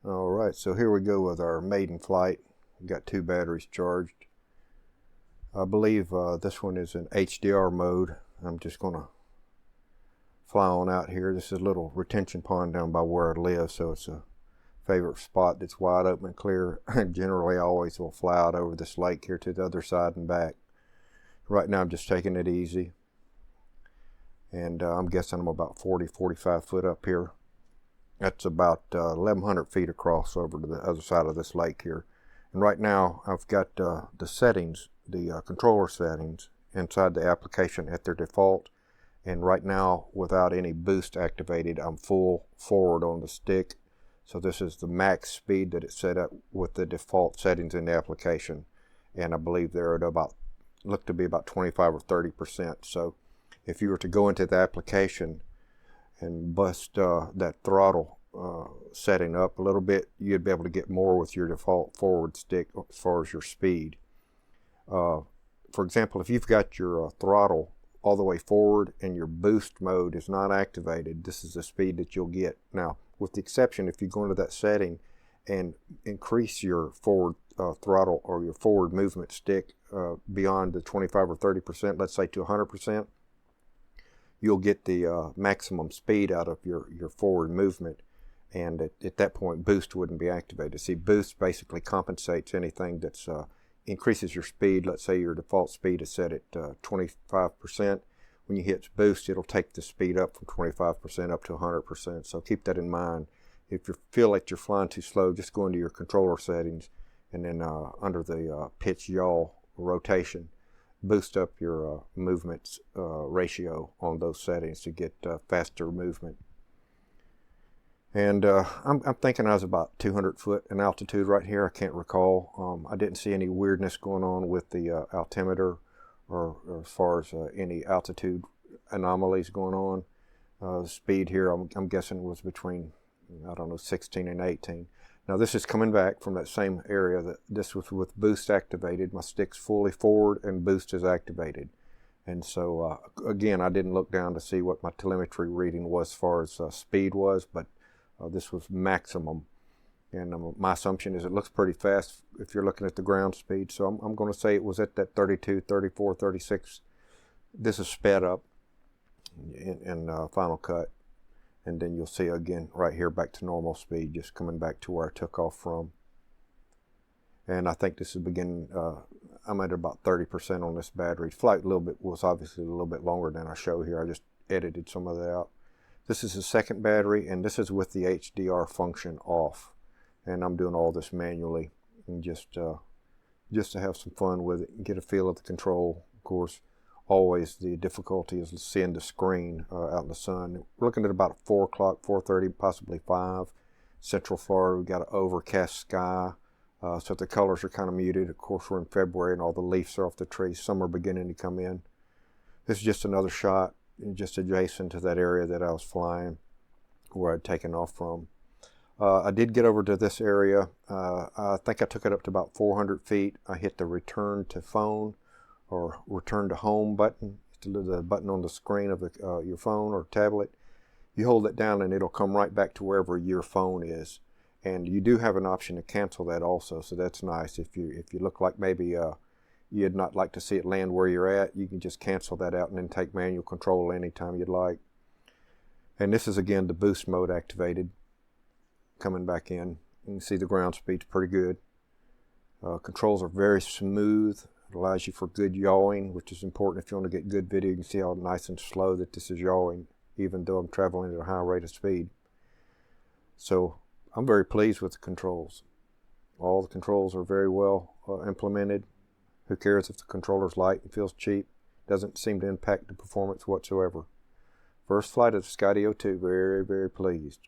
All right, so here we go with our maiden flight. We've got 2 batteries charged. I believe this one is in HDR mode. I'm just going to fly on out here. This is a little retention pond down by where I live, so it's a favorite spot that's wide open and clear. Generally, I always will fly out over this lake here to the other side and back. Right now, I'm just taking it easy. And I'm guessing I'm about 45 foot up here. That's about 1,100 feet across over to the other side of this lake here. And right now, I've got the settings, the controller settings inside the application at their default. And right now, without any boost activated, I'm full forward on the stick. So this is the max speed that it's set up with the default settings in the application. And I believe they're at about, look to be about 25 or 30%. So if you were to go into the application and bust that throttle setting up a little bit, you'd be able to get more with your default forward stick as far as your speed. For example, if you've got your throttle all the way forward and your boost mode is not activated, this is the speed that you'll get. Now, with the exception, if you go into that setting and increase your forward throttle or your forward movement stick beyond the 25 or 30%, let's say to 100%, you'll get the maximum speed out of your forward movement. And at that point, boost wouldn't be activated. See, boost basically compensates anything that's increases your speed. Let's say your default speed is set at 25%. When you hit boost, it'll take the speed up from 25% up to 100%. So keep that in mind. If you feel like you're flying too slow, just go into your controller settings and then under the pitch yaw rotation, boost up your movements ratio on those settings to get faster movement. And I'm thinking I was about 200 foot in altitude right here. I can't recall. I didn't see any weirdness going on with the altimeter or as far as any altitude anomalies going on. The speed here, I'm guessing, was between, I don't know, 16 and 18. Now this is coming back from that same area. That this was with boost activated. My stick's fully forward and boost is activated. And so again, I didn't look down to see what my telemetry reading was as far as speed was, but this was maximum. And my assumption is it looks pretty fast if you're looking at the ground speed. So I'm going to say it was at that 32, 34, 36. This is sped up in Final Cut. And then you'll see again right here back to normal speed, just coming back to where I took off from. And I think this is beginning, I'm at about 30% on this battery. Flight was obviously a little bit longer than I show here. I just edited some of that out. This is the second battery, and this is with the HDR function off. And I'm doing all this manually, and just to have some fun with it and get a feel of the control. Of course, always the difficulty is seeing the screen out in the sun. We're looking at about 4 o'clock, 4:30, possibly 5. Central Florida, we've got an overcast sky, so the colors are kind of muted. Of course, we're in February, and all the leaves are off the trees. Some are beginning to come in. This is just another shot just adjacent to that area that I was flying, where I'd taken off from. I did get over to this area. I think I took it up to about 400 feet. I hit the return to phone or return to home button, the button on the screen of your phone or tablet. You hold it down and it'll come right back to wherever your phone is. And you do have an option to cancel that also, so that's nice. If you look like maybe you'd not like to see it land where you're at, you can just cancel that out and then take manual control anytime you'd like. And this is again the boost mode activated. Coming back in, you can see the ground speed's pretty good. Controls are very smooth. It allows you for good yawing, which is important if you want to get good video. You can see how nice and slow that this is yawing, even though I'm traveling at a high rate of speed. So I'm very pleased with the controls. All the controls are very well implemented. Who cares if the controller's light and feels cheap? Doesn't seem to impact the performance whatsoever. First flight of the Skydio 2, very, very pleased.